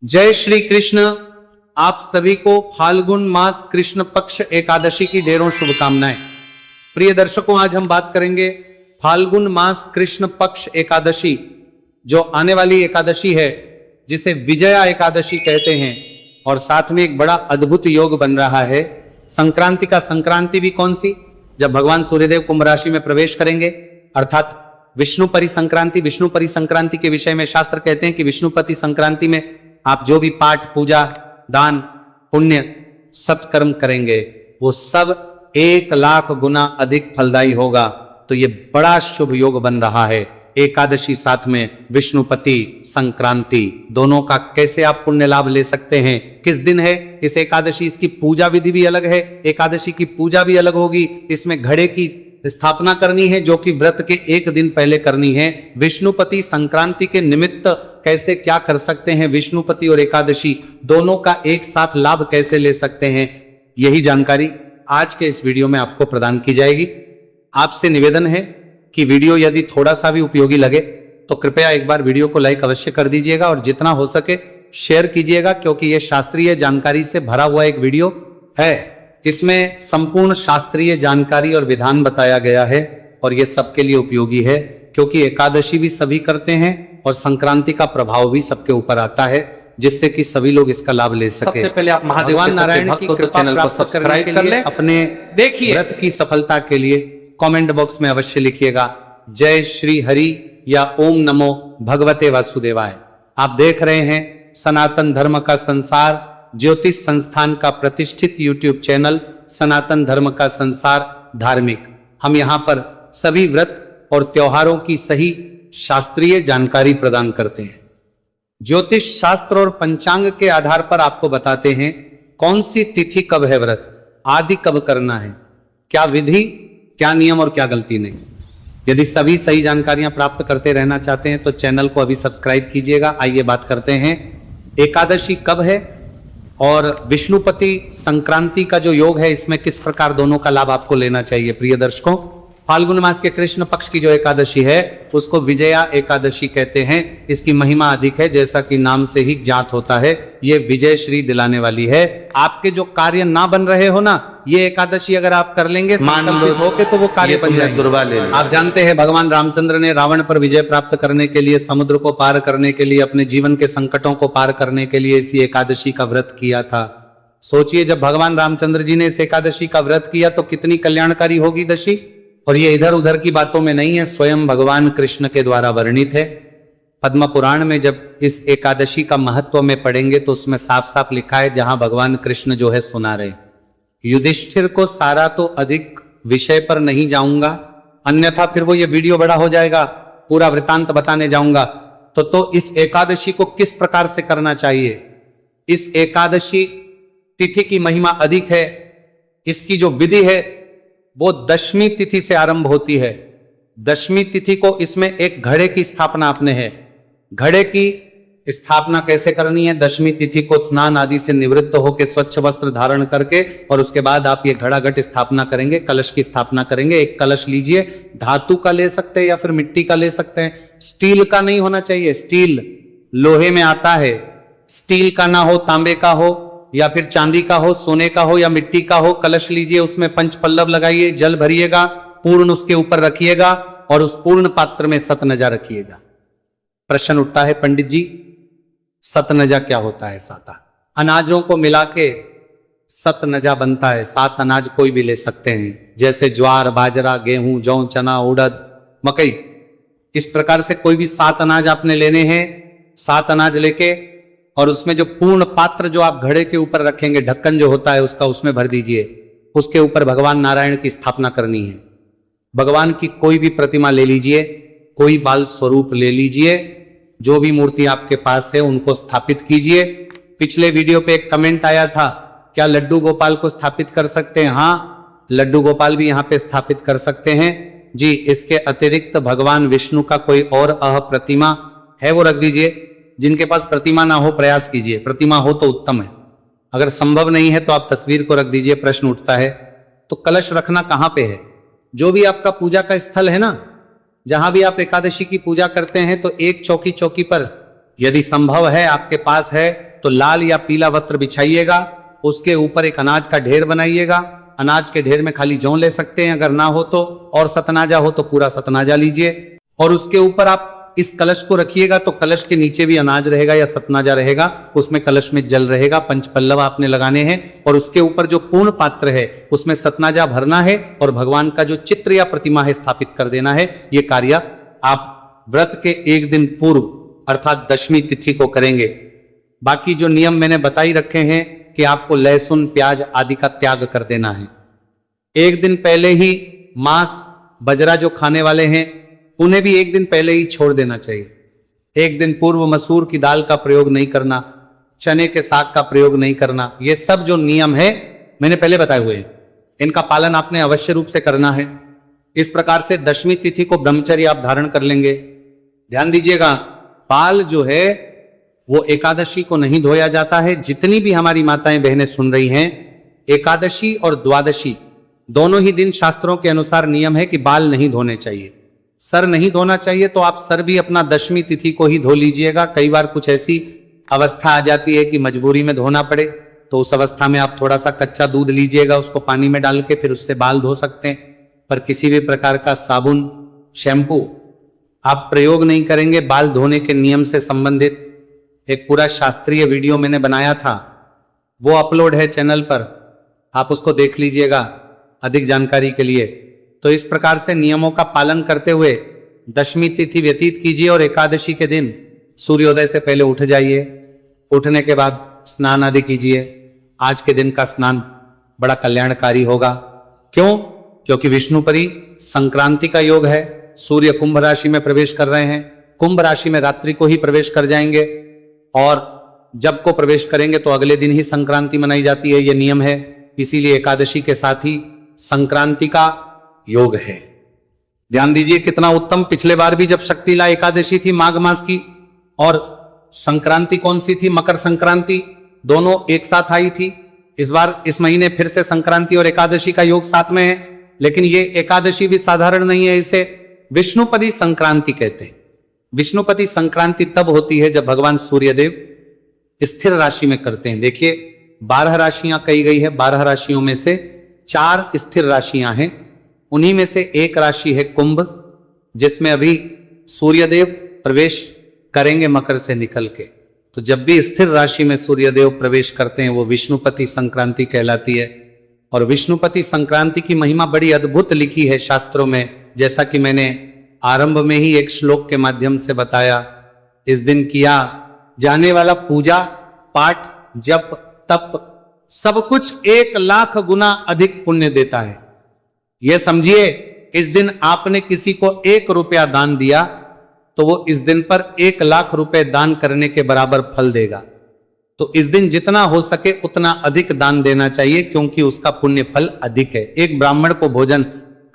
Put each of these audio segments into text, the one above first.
जय श्री कृष्ण। आप सभी को फाल्गुन मास कृष्ण पक्ष एकादशी की ढेरों शुभकामनाएं। प्रिय दर्शकों, आज हम बात करेंगे फाल्गुन मास कृष्ण पक्ष एकादशी, जो आने वाली एकादशी है, जिसे विजया एकादशी कहते हैं। और साथ में एक बड़ा अद्भुत योग बन रहा है संक्रांति का। संक्रांति भी कौन सी? जब भगवान सूर्यदेव कुंभ राशि में प्रवेश करेंगे, अर्थात विष्णुपरी संक्रांति। विष्णुपरी संक्रांति के विषय में शास्त्र कहते हैं कि विष्णुपति संक्रांति में आप जो भी पाठ, पूजा, दान, पुण्य, सत्कर्म करेंगे, वो सब 1,00,000 गुना अधिक फलदायी होगा। तो ये बड़ा शुभ योग बन रहा है। एकादशी साथ में विष्णुपति संक्रांति, दोनों का कैसे आप पुण्य लाभ ले सकते हैं, किस दिन है इस एकादशी, इसकी पूजा विधि भी अलग है। एकादशी की पूजा भी अलग होगी। इसमें घड़े की स्थापना करनी है, जो कि व्रत के एक दिन पहले करनी है। विष्णुपति संक्रांति के निमित्त कैसे क्या कर सकते हैं, विष्णुपति और एकादशी दोनों का एक साथ लाभ कैसे ले सकते हैं, यही जानकारी आज के इस वीडियो में आपको प्रदान की जाएगी। आपसे निवेदन है कि वीडियो यदि थोड़ा सा भी उपयोगी लगे तो कृपया एक बार वीडियो को लाइक अवश्य कर दीजिएगा और जितना हो सके शेयर कीजिएगा, क्योंकि यह शास्त्रीय जानकारी से भरा हुआ एक वीडियो है। इसमें संपूर्ण शास्त्रीय जानकारी और विधान बताया गया है और यह सबके लिए उपयोगी है, क्योंकि एकादशी भी सभी करते हैं और संक्रांति का प्रभाव भी सबके ऊपर आता है, जिससे कि सभी लोग इसका लाभ ले सके। सबसे पहले आप महादेव भगवान नारायण की कृपा चैनल को सब्सक्राइब कर लें। अपने देखिए व्रत की सफलता के लिए कमेंट बॉक्स में अवश्य लिखिएगा जय श्री हरि या ओम नमो भगवते वासुदेवाय। आप देख रहे हैं सनातन धर्म का संसार ज्योतिष संस्थान का प्रतिष्ठित यूट्यूब चैनल सनातन धर्म का संसार धार्मिक। हम यहाँ पर सभी व्रत और त्योहारों की सही शास्त्रीय जानकारी प्रदान करते हैं। ज्योतिष शास्त्र और पंचांग के आधार पर आपको बताते हैं कौन सी तिथि कब है, व्रत आदि कब करना है, क्या विधि, क्या नियम और क्या गलती नहीं। यदि सभी सही जानकारियां प्राप्त करते रहना चाहते हैं तो चैनल को अभी सब्सक्राइब कीजिएगा। आइए बात करते हैं एकादशी कब है और विष्णुपति संक्रांति का जो योग है, इसमें किस प्रकार दोनों का लाभ आपको लेना चाहिए। प्रिय दर्शकों, फाल्गुन मास के कृष्ण पक्ष की जो एकादशी है उसको विजया एकादशी कहते हैं। इसकी महिमा अधिक है, जैसा कि नाम से ही ज्ञात होता है, ये विजय श्री दिलाने वाली है। आपके जो कार्य ना बन रहे हो ना, ये एकादशी अगर आप कर लेंगे संकल्पित होके, तो वो कार्य बन जाएंगे। आप जानते हैं भगवान रामचंद्र ने रावण पर विजय प्राप्त करने के लिए, समुद्र को पार करने के लिए, अपने जीवन के संकटों को पार करने के लिए इसी एकादशी का व्रत किया था। सोचिए, जब भगवान रामचंद्र जी ने इस एकादशी का व्रत किया तो कितनी कल्याणकारी होगी दशी। और ये इधर उधर की बातों में नहीं है, स्वयं भगवान कृष्ण के द्वारा वर्णित है। पद्म पुराण में जब इस एकादशी का महत्व में पढ़ेंगे तो उसमें साफ साफ लिखा है, जहां भगवान कृष्ण जो है सुना रहे, युधिष्ठिर को सारा तो अधिक विषय पर नहीं जाऊंगा, अन्यथा फिर वो ये वीडियो बड़ा हो जाएगा, पूरा वृतांत बताने जाऊंगा। तो इस एकादशी को किस प्रकार से करना चाहिए। इस एकादशी तिथि की महिमा अधिक है। इसकी जो विधि है वो दशमी तिथि से आरंभ होती है। दशमी तिथि को इसमें एक घड़े की स्थापना आपने है। घड़े की स्थापना कैसे करनी है? दशमी तिथि को स्नान आदि से निवृत्त होकर स्वच्छ वस्त्र धारण करके, और उसके बाद आप ये घड़ा घट स्थापना करेंगे, कलश की स्थापना करेंगे। एक कलश लीजिए, धातु का ले सकते हैं या फिर मिट्टी का ले सकते हैं। स्टील का नहीं होना चाहिए, स्टील लोहे में आता है। स्टील का ना हो, तांबे का हो या फिर चांदी का हो, सोने का हो या मिट्टी का हो। कलश लीजिए, उसमें पंच पल्लव लगाइए, जल भरिएगा, पूर्ण उसके ऊपर रखिएगा और उस पूर्ण पात्र में सतनजा रखिएगा। प्रश्न उठता है, पंडित जी सतनजा क्या होता है? साता अनाजों को मिला के सतनजा बनता है। 7 अनाज कोई भी ले सकते हैं, जैसे ज्वार, बाजरा, गेहूं, जौ, चना, उड़द, मकई। इस प्रकार से कोई भी 7 अनाज आपने लेने हैं। 7 अनाज लेके और उसमें जो पूर्ण पात्र जो आप घड़े के ऊपर रखेंगे, ढक्कन जो होता है उसका, उसमें भर दीजिए। उसके ऊपर भगवान नारायण की स्थापना करनी है। भगवान की कोई भी प्रतिमा ले लीजिए, कोई बाल स्वरूप ले लीजिए, जो भी मूर्ति आपके पास है उनको स्थापित कीजिए। पिछले वीडियो पे एक कमेंट आया था, क्या लड्डू गोपाल को स्थापित कर सकते हैं? हाँ, लड्डू गोपाल भी यहाँ पे स्थापित कर सकते हैं जी। इसके अतिरिक्त भगवान विष्णु का कोई और प्रतिमा है वो रख दीजिए। जिनके पास प्रतिमा ना हो प्रयास कीजिए, प्रतिमा हो तो उत्तम है। अगर संभव नहीं है तो आप तस्वीर को रख दीजिए। प्रश्न उठता है, तो कलश रखना कहां पे है? जो भी आपका पूजा का स्थल है ना, जहां भी आप एकादशी की पूजा करते हैं, तो एक चौकी पर, यदि संभव है आपके पास है तो लाल या पीला वस्त्र बिछाइएगा, उसके ऊपर एक अनाज का ढेर बनाइएगा। अनाज के ढेर में खाली जौ ले सकते हैं अगर ना हो तो, और सतनाजा हो तो पूरा सतनाजा लीजिए, और उसके ऊपर आप इस कलश को रखिएगा तो कलश के नीचे भी अनाज रहेगा या सतनाजा रहेगा, उसमें कलश में जल रहेगा, पंचपल्लव आपने लगाने हैं, और उसके ऊपर जो पूर्ण पात्र है उसमें सतनाजा भरना है और भगवान का जो चित्र या प्रतिमा है स्थापित कर देना है। ये कार्य आप व्रत के एक दिन पूर्व अर्थात दशमी तिथि को करेंगे। बाकी जो नियम मैंने बताई रखे हैं कि आपको लहसुन प्याज आदि का त्याग कर देना है। एक दिन पहले ही मांस बजरा जो खाने वाले हैं उन्हें भी एक दिन पहले ही छोड़ देना चाहिए। एक दिन पूर्व मसूर की दाल का प्रयोग नहीं करना, चने के साग का प्रयोग नहीं करना। ये सब जो नियम है मैंने पहले बताए हुए हैं, इनका पालन आपने अवश्य रूप से करना है। इस प्रकार से दशमी तिथि को ब्रह्मचर्य आप धारण कर लेंगे। ध्यान दीजिएगा, बाल जो है वो एकादशी को नहीं धोया जाता है। जितनी भी हमारी माताएं बहनें सुन रही हैं, एकादशी और द्वादशी दोनों ही दिन शास्त्रों के अनुसार नियम है कि बाल नहीं धोने चाहिए, सर नहीं धोना चाहिए। तो आप सर भी अपना दशमी तिथि को ही धो लीजिएगा। कई बार कुछ ऐसी अवस्था आ जाती है कि मजबूरी में धोना पड़े, तो उस अवस्था में आप थोड़ा सा कच्चा दूध लीजिएगा, उसको पानी में डाल के फिर उससे बाल धो सकते हैं। पर किसी भी प्रकार का साबुन शैम्पू आप प्रयोग नहीं करेंगे। बाल धोने के नियम से संबंधित एक पूरा शास्त्रीय वीडियो मैंने बनाया था, वो अपलोड है चैनल पर, आप उसको देख लीजिएगा अधिक जानकारी के लिए। तो इस प्रकार से नियमों का पालन करते हुए दशमी तिथि व्यतीत कीजिए और एकादशी के दिन सूर्योदय से पहले उठ जाइए। उठने के बाद स्नान आदि कीजिए। आज के दिन का स्नान बड़ा कल्याणकारी होगा। क्यों? क्योंकि विष्णुपरी संक्रांति का योग है। सूर्य कुंभ राशि में प्रवेश कर रहे हैं, कुंभ राशि में रात्रि को ही प्रवेश कर जाएंगे, और जब को प्रवेश करेंगे तो अगले दिन ही संक्रांति मनाई जाती है। यह नियम है, इसीलिए एकादशी के साथ ही संक्रांति का योग है। ध्यान दीजिए कितना उत्तम। पिछले बार भी जब शक्तिला एकादशी थी माघ मास की, और संक्रांति कौन सी थी? मकर संक्रांति, दोनों एक साथ आई थी। इस बार इस महीने फिर से संक्रांति और एकादशी का योग साथ में है, लेकिन ये एकादशी भी साधारण नहीं है, इसे विष्णुपदी संक्रांति कहते हैं। विष्णुपति संक्रांति तब होती है जब भगवान सूर्यदेव स्थिर राशि में करते हैं। देखिए 12 राशियां कही गई है, 12 राशियों में से 4 स्थिर राशियां हैं। उन्हीं में से एक राशि है कुंभ, जिसमें अभी सूर्यदेव प्रवेश करेंगे मकर से निकल के। तो जब भी स्थिर राशि में सूर्यदेव प्रवेश करते हैं वो विष्णुपति संक्रांति कहलाती है। और विष्णुपति संक्रांति की महिमा बड़ी अद्भुत लिखी है शास्त्रों में, जैसा कि मैंने आरंभ में ही एक श्लोक के माध्यम से बताया। इस दिन किया जाने वाला पूजा पाठ जप तप सब कुछ 1 लाख गुना अधिक पुण्य देता है। यह समझिए, इस दिन आपने किसी को 1 रुपया दान दिया तो वो इस दिन पर 1 लाख रुपए दान करने के बराबर फल देगा। तो इस दिन जितना हो सके उतना अधिक दान देना चाहिए, क्योंकि उसका पुण्य फल अधिक है। एक ब्राह्मण को भोजन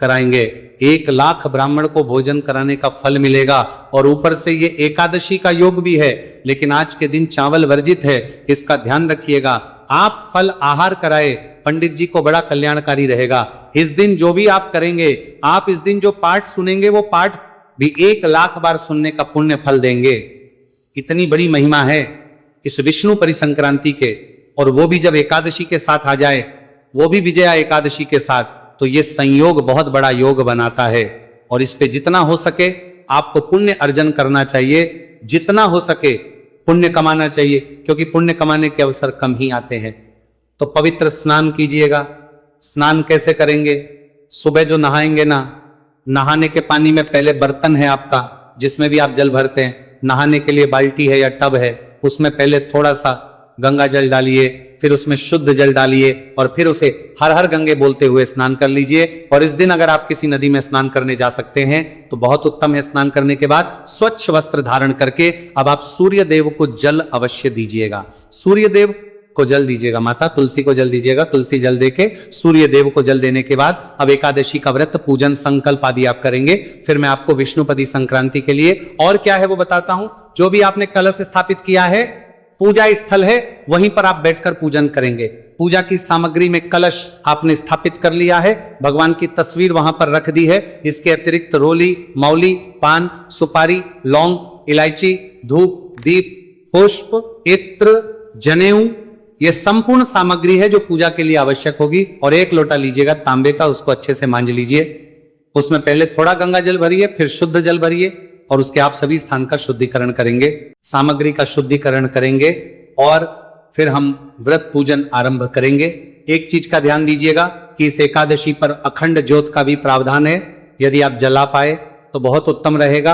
कराएंगे, 1 लाख ब्राह्मण को भोजन कराने का फल मिलेगा। और ऊपर से ये एकादशी का योग भी है, लेकिन आज के दिन चावल वर्जित है, इसका ध्यान रखिएगा। आप फल आहार कराए, पंडित जी को बड़ा कल्याणकारी रहेगा। इस दिन जो भी आप करेंगे, आप इस दिन जो पाठ सुनेंगे वो पाठ भी 1 लाख बार सुनने का पुण्य फल देंगे। इतनी बड़ी महिमा है इस विष्णु परिसंक्रांति के, और वो भी जब एकादशी के साथ आ जाए, वो भी विजया एकादशी के साथ, तो ये संयोग बहुत बड़ा योग बनाता है। और इस पे जितना हो सके आपको पुण्य अर्जन करना चाहिए, जितना हो सके पुण्य कमाना चाहिए, क्योंकि पुण्य कमाने के अवसर कम ही आते हैं। तो पवित्र स्नान कीजिएगा। स्नान कैसे करेंगे? सुबह जो नहाएंगे ना, नहाने के पानी में पहले बर्तन है आपका जिसमें भी आप जल भरते हैं, नहाने के लिए बाल्टी है या टब है, उसमें पहले थोड़ा सा गंगा जल डालिए, फिर उसमें शुद्ध जल डालिए, और फिर उसे हर हर गंगे बोलते हुए स्नान कर लीजिए। और इस दिन अगर आप किसी नदी में स्नान करने जा सकते हैं तो बहुत उत्तम है। स्नान करने के बाद स्वच्छ वस्त्र धारण करके अब आप सूर्य देव को जल अवश्य दीजिएगा। सूर्य देव को जल दीजिएगा, माता तुलसी को जल दीजिएगा। तुलसी जल देके सूर्य देव को जल देने के बाद अब एकादशी का व्रत पूजन संकल्प आदि आप करेंगे। फिर मैं आपको विष्णुपति संक्रांति के लिए और क्या है वो बताता हूं। जो भी आपने कलश स्थापित किया है, पूजा स्थल है, वहीं पर आप बैठकर पूजन करेंगे। पूजा की सामग्री में कलश आपने स्थापित कर लिया है, भगवान की तस्वीर वहां पर रख दी है। इसके अतिरिक्त रोली, मौली, पान, सुपारी, लौंग, इलायची, धूप, दीप, पुष्प, इत्र, जनेऊ, ये संपूर्ण सामग्री है जो पूजा के लिए आवश्यक होगी। और एक लोटा लीजिएगा तांबे का, उसको अच्छे से मांझ लीजिए। उसमें पहले थोड़ा गंगा जल भरिए, फिर शुद्ध जल भरिए और उसके आप सभी स्थान का शुद्धिकरण करेंगे, सामग्री का शुद्धिकरण करेंगे और फिर हम व्रत पूजन आरंभ करेंगे। एक चीज का ध्यान दीजिएगा कि इस एकादशी पर अखंड ज्योत का भी प्रावधान है। यदि आप जला पाए तो बहुत उत्तम रहेगा।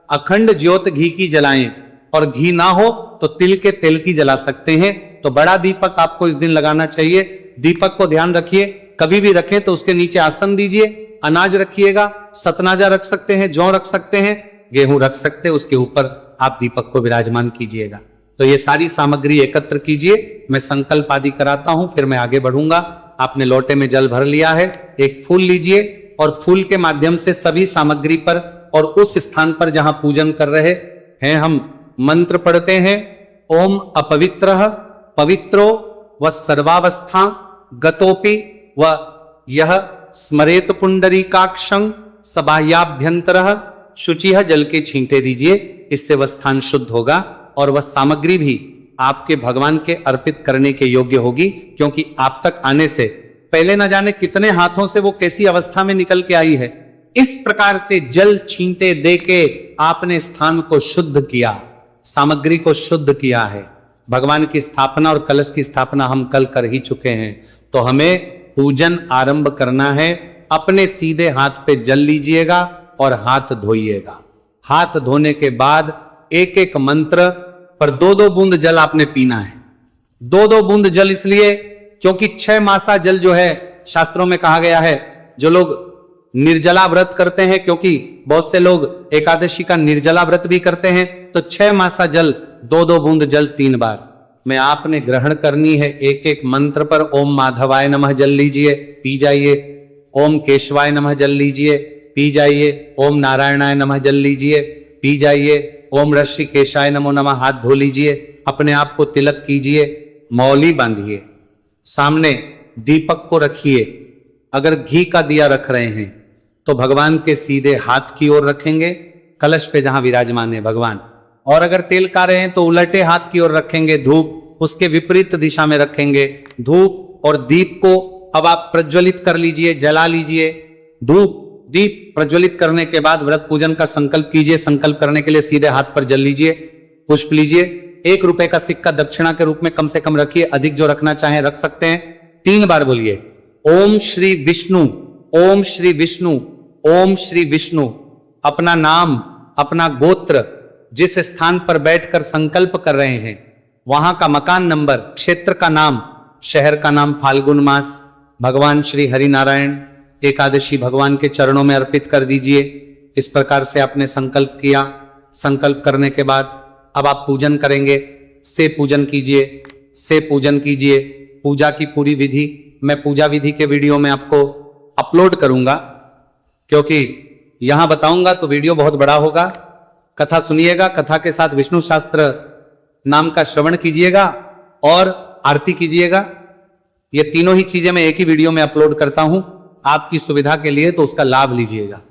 अखंड ज्योत घी की जलाएं और घी ना हो तो तिल के तेल की जला सकते हैं। तो बड़ा दीपक आपको इस दिन लगाना चाहिए। दीपक को ध्यान रखिए, कभी भी रखें तो उसके नीचे आसन दीजिए। अनाज रखिएगा, सतनाजा रख सकते हैं, जौ रख सकते हैं, गेहूं रख सकते हैं, उसके ऊपर आप दीपक को विराजमान कीजिएगा। तो ये सारी सामग्री एकत्र कीजिए। मैं संकल्प आदि कराता हूं, फिर मैं आगे बढ़ूंगा। आपने लोटे में जल भर लिया है, एक फूल लीजिए और फूल के माध्यम से सभी सामग्री पर और उस स्थान पर जहां पूजन कर रहे हैं हम मंत्र पढ़ते हैं। ओम अपवित्रः पवित्रो व सर्वावस्था गतोपि व यह स्मरेत पुंडरीकाक्षं सबाह्याभ्यंतरः शुचिः। जल के छींटे दीजिए, इससे वह स्थान शुद्ध होगा और वह सामग्री भी आपके भगवान के अर्पित करने के योग्य होगी, क्योंकि आप तक आने से पहले न जाने कितने हाथों से वो कैसी अवस्था में निकल के आई है। इस प्रकार से जल छींटे देके आपने स्थान को शुद्ध किया, सामग्री को शुद्ध किया है। भगवान की स्थापना और कलश की स्थापना हम कल कर ही चुके हैं। तो हमें पूजन आरंभ करना है। अपने सीधे हाथ पे जल लीजिएगा और हाथ धोइएगा। हाथ धोने के बाद एक एक मंत्र पर 2-2 बूंद जल आपने पीना है। 2-2 बूंद जल इसलिए क्योंकि 6 मासा जल जो है शास्त्रों में कहा गया है, जो लोग निर्जला व्रत करते हैं, क्योंकि बहुत से लोग एकादशी का निर्जला व्रत भी करते हैं, तो 6 मासा जल 2-2 बूंद जल 3 बार में आपने ग्रहण करनी है। एक एक मंत्र पर ओम माधवाय नमः जल लीजिए, पी जाइए। ओम केशवाय नमः जल लीजिए, पी जाइए। ओम नारायणाय नमः जल लीजिए, पी जाइए। ओम ऋषिकेशाय नमो नमः हाथ धो लीजिए। अपने आप को तिलक कीजिए, मौली बांधिए, सामने दीपक को रखिए। अगर घी का दिया रख रहे हैं तो भगवान के सीधे हाथ की ओर रखेंगे, कलश पे जहां विराजमान है भगवान। और अगर तेल का रहे हैं तो उलटे हाथ की ओर रखेंगे, धूप उसके विपरीत दिशा में रखेंगे। धूप और दीप को अब आप प्रज्वलित कर लीजिए, जला लीजिए। धूप दीप प्रज्वलित करने के बाद व्रत पूजन का संकल्प कीजिए। संकल्प करने के लिए सीधे हाथ पर जल लीजिए, पुष्प लीजिए। 1 रुपए का सिक्का दक्षिणा के रूप में कम से कम रखिए, अधिक जो रखना चाहें रख सकते हैं। 3 बार बोलिए ओम श्री विष्णु, ओम श्री विष्णु, ओम श्री विष्णु। अपना नाम, अपना गोत्र, जिस स्थान पर बैठकर संकल्प कर रहे हैं वहां का मकान नंबर, क्षेत्र का नाम, शहर का नाम, फाल्गुन मास, भगवान श्री हरि नारायण एकादशी भगवान के चरणों में अर्पित कर दीजिए। इस प्रकार से आपने संकल्प किया। संकल्प करने के बाद अब आप पूजन करेंगे। से पूजन कीजिए, से पूजन कीजिए। पूजा की पूरी विधि मैं पूजा विधि के वीडियो में आपको अपलोड करूंगा, क्योंकि यहां बताऊंगा तो वीडियो बहुत बड़ा होगा। कथा सुनिएगा, कथा के साथ विष्णु शास्त्र नाम का श्रवण कीजिएगा और आरती कीजिएगा। ये तीनों ही चीजें मैं एक ही वीडियो में अपलोड करता हूं आपकी सुविधा के लिए, तो उसका लाभ लीजिएगा।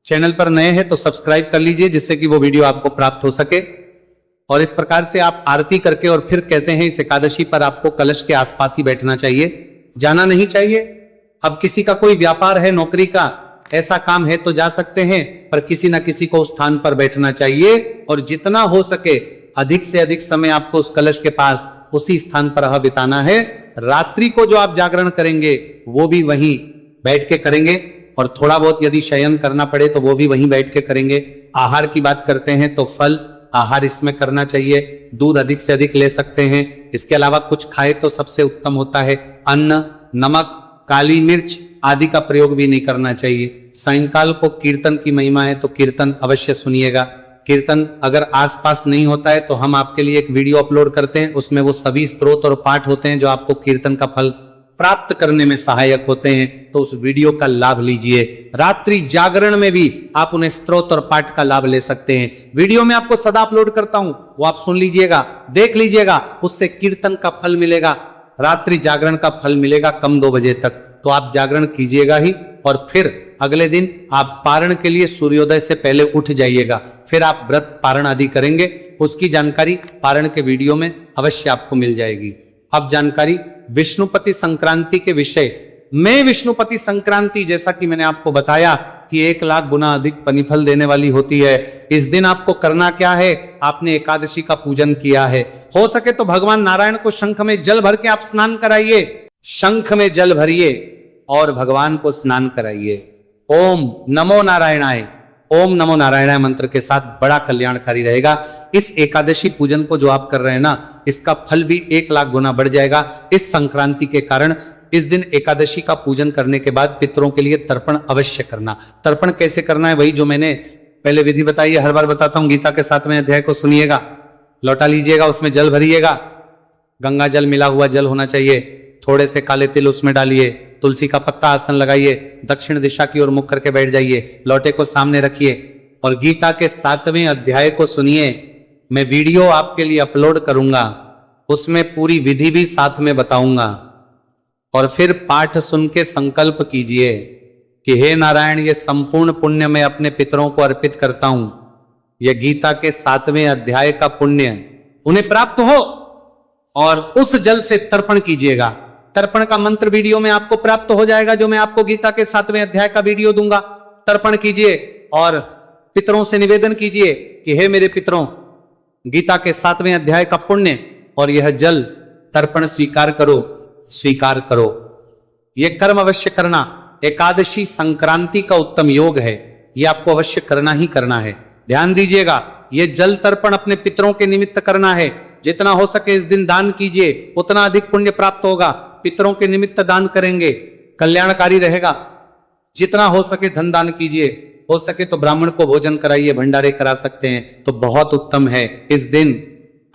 चैनल पर नए हैं तो सब्सक्राइब कर लीजिए, जिससे कि वो वीडियो आपको प्राप्त हो सके। और इस प्रकार से आप आरती करके और फिर कहते हैं इस एकादशी पर आपको कलश के आसपास ही बैठना चाहिए, जाना नहीं चाहिए। अब किसी का कोई व्यापार है, नौकरी का ऐसा काम है तो जा सकते हैं, पर किसी ना किसी को उस स्थान पर बैठना चाहिए और जितना हो सके अधिक से अधिक समय आपको उस कलश के पास उसी स्थान पर बिताना है। रात्रि को जो आप जागरण करेंगे वो भी वहीं बैठ के करेंगे और थोड़ा बहुत यदि शयन करना पड़े तो वो भी वहीं बैठ के करेंगे। आहार की बात करते हैं तो फल आहार इसमें करना चाहिए। दूध अधिक से अधिक ले सकते हैं। इसके अलावा कुछ खाए तो सबसे उत्तम होता है। अन्न, नमक, काली मिर्च आदि का प्रयोग भी नहीं करना चाहिए। सायंकाल को कीर्तन की महिमा है तो कीर्तन अवश्य सुनिएगा। कीर्तन अगर आसपास नहीं होता है तो हम आपके लिए एक वीडियो अपलोड करते हैं, उसमें वो सभी स्तोत्र और पाठ होते हैं जो आपको कीर्तन का फल प्राप्त करने में सहायक होते हैं, तो उस वीडियो का लाभ लीजिए। रात्रि जागरण में भी आप उन्हें स्तोत्र और पाठ का लाभ ले सकते हैं। वीडियो में आपको सदा अपलोड करता हूं, वो आप सुन लीजिएगा, देख लीजिएगा, उससे कीर्तन का फल मिलेगा, रात्रि जागरण का फल मिलेगा कम 2 बजे तक। तो आप जागरण कीजिएगा ही और फिर अगले दिन आप पारण के लिए सूर्योदय से पहले उठ जाइएगा। फिर आप व्रत पारण आदि करेंगे, उसकी जानकारी पारण के वीडियो में अवश्य आपको मिल जाएगी। अब जानकारी विष्णुपति संक्रांति के विषय में। विष्णुपति संक्रांति जैसा कि मैंने आपको बताया कि 1 लाख गुना अधिक फल देने वाली होती है। इस दिन आपको करना क्या है, आपने एकादशी का पूजन किया है, हो सके तो भगवान नारायण को शंख में जल भर के आप स्नान कराइए, शंख में जल भरिए और भगवान को स्नान कराइए। ओम नमो नारायणाय, ओम नमो नारायणाय मंत्र के साथ बड़ा कल्याणकारी रहेगा। इस एकादशी पूजन को जो आप कर रहे हैं ना, इसका फल भी 1 लाख गुना बढ़ जाएगा इस संक्रांति के कारण। इस दिन एकादशी का पूजन करने के बाद पितरों के लिए तर्पण अवश्य करना। तर्पण कैसे करना है, वही जो मैंने पहले विधि बताई है, हर बार बताता हूं। गीता के 7वें अध्याय को सुनिएगा, लौटा लीजिएगा, उसमें जल भरिएगा, गंगा जल मिला हुआ जल होना चाहिए, थोड़े से काले तिल उसमें डालिए, तुलसी का पत्ता आसन लगाइए, दक्षिण दिशा की ओर मुख करके बैठ जाइए, लोटे को सामने रखिए और गीता के 7वें अध्याय को सुनिए। मैं वीडियो आपके लिए अपलोड करूंगा, उसमें पूरी विधि भी साथ में बताऊंगा। और फिर पाठ सुन के संकल्प कीजिए कि हे नारायण, ये संपूर्ण पुण्य मैं अपने पितरों को अर्पित करता हूं। यह गीता के 7वें अध्याय का पुण्य उन्हें प्राप्त हो और उस जल से तर्पण कीजिएगा। तर्पण का मंत्र वीडियो में आपको प्राप्त हो जाएगा, जो मैं आपको गीता के 7वें अध्याय का वीडियो दूंगा। तर्पण कीजिए और पितरों से निवेदन कीजिए कि हे मेरे पितरों, गीता के 7वें अध्याय का पुण्य और यह जल तर्पण स्वीकार करो, स्वीकार करो। यह कर्म अवश्य करना। एकादशी संक्रांति का उत्तम योग है, यह आपको अवश्य करना ही करना है। ध्यान दीजिएगा, यह जल तर्पण अपने पितरों के निमित्त करना है। जितना हो सके इस दिन दान कीजिए, उतना अधिक पुण्य प्राप्त होगा। पितरों के निमित्त दान करेंगे, कल्याणकारी रहेगा। जितना हो सके धन दान कीजिए, हो सके तो ब्राह्मण को भोजन कराइए, भंडारे करा सकते हैं तो बहुत उत्तम है। इस दिन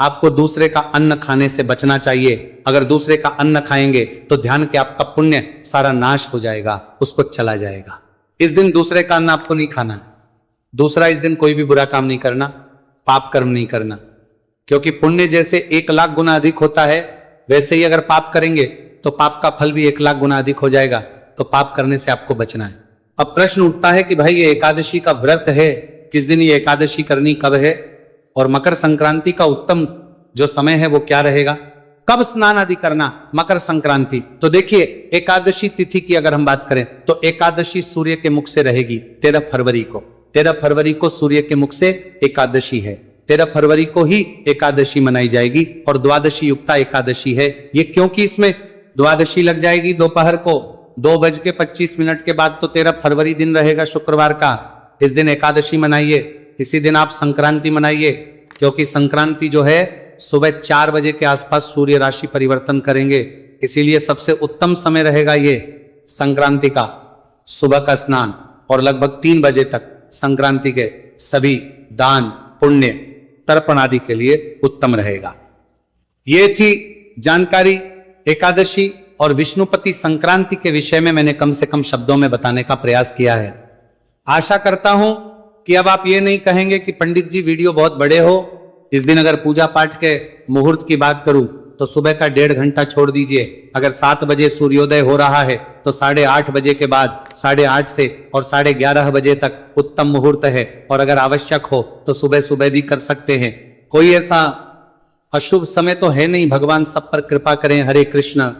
आपको दूसरे का अन्न खाने से बचना चाहिए। अगर दूसरे का अन्न खाएंगे तो ध्यान के आपका पुण्य सारा नाश हो जाएगा, उसको चला जाएगा। इस दिन दूसरे का अन्न आपको नहीं खाना है। दूसरा इस दिन कोई भी बुरा काम नहीं करना, पाप कर्म नहीं करना, क्योंकि पुण्य जैसे 1 लाख गुना अधिक होता है, वैसे ही अगर पाप करेंगे तो पाप का फल भी 1 लाख गुना अधिक हो जाएगा। तो पाप करने से आपको बचना है। अब प्रश्न उठता है कि भाई ये एकादशी का व्रत है, किस दिन ये एकादशी करनी, कब है, और मकर संक्रांति का उत्तम जो समय है वो क्या रहेगा, कब स्नान आदि करना मकर संक्रांति। तो देखिए, एकादशी तिथि की अगर हम बात करें तो एकादशी सूर्य के मुख से रहेगी 13 फरवरी को। 13 फरवरी को सूर्य के मुख से एकादशी है। 13 फरवरी को ही एकादशी मनाई जाएगी और द्वादशी युक्ता एकादशी है। ये क्योंकि इसमें द्वादशी लग जाएगी दोपहर को 2:25 के बाद, तो 13 फरवरी दिन रहेगा शुक्रवार का। इस दिन एकादशी मनाइए, इसी दिन आप संक्रांति मनाइए, क्योंकि संक्रांति जो है सुबह 4 बजे के आसपास सूर्य राशि परिवर्तन करेंगे। इसीलिए सबसे उत्तम समय रहेगा ये संक्रांति का सुबह का स्नान, और लगभग 3 बजे तक संक्रांति के सभी दान पुण्य तर्पण आदि के लिए उत्तम रहेगा। ये थी जानकारी एकादशी और विष्णुपति संक्रांति के विषय में मैंने कम से कम शब्दों में बताने का प्रयास किया है। आशा करता हूं कि अब आप ये नहीं कहेंगे कि पंडित जी वीडियो बहुत बड़े हो। इस दिन अगर पूजा पाठ के मुहूर्त की बात करूं तो सुबह का 1.5 घंटा छोड़ दीजिए। अगर 7 बजे सूर्योदय हो रहा है तो 8:30 बजे के बाद 8:30 से और 11:30 बजे तक उत्तम मुहूर्त है, और अगर आवश्यक हो तो सुबह सुबह भी कर सकते हैं। कोई ऐसा अशुभ समय तो है नहीं। भगवान सब पर कृपा करें। हरे कृष्ण।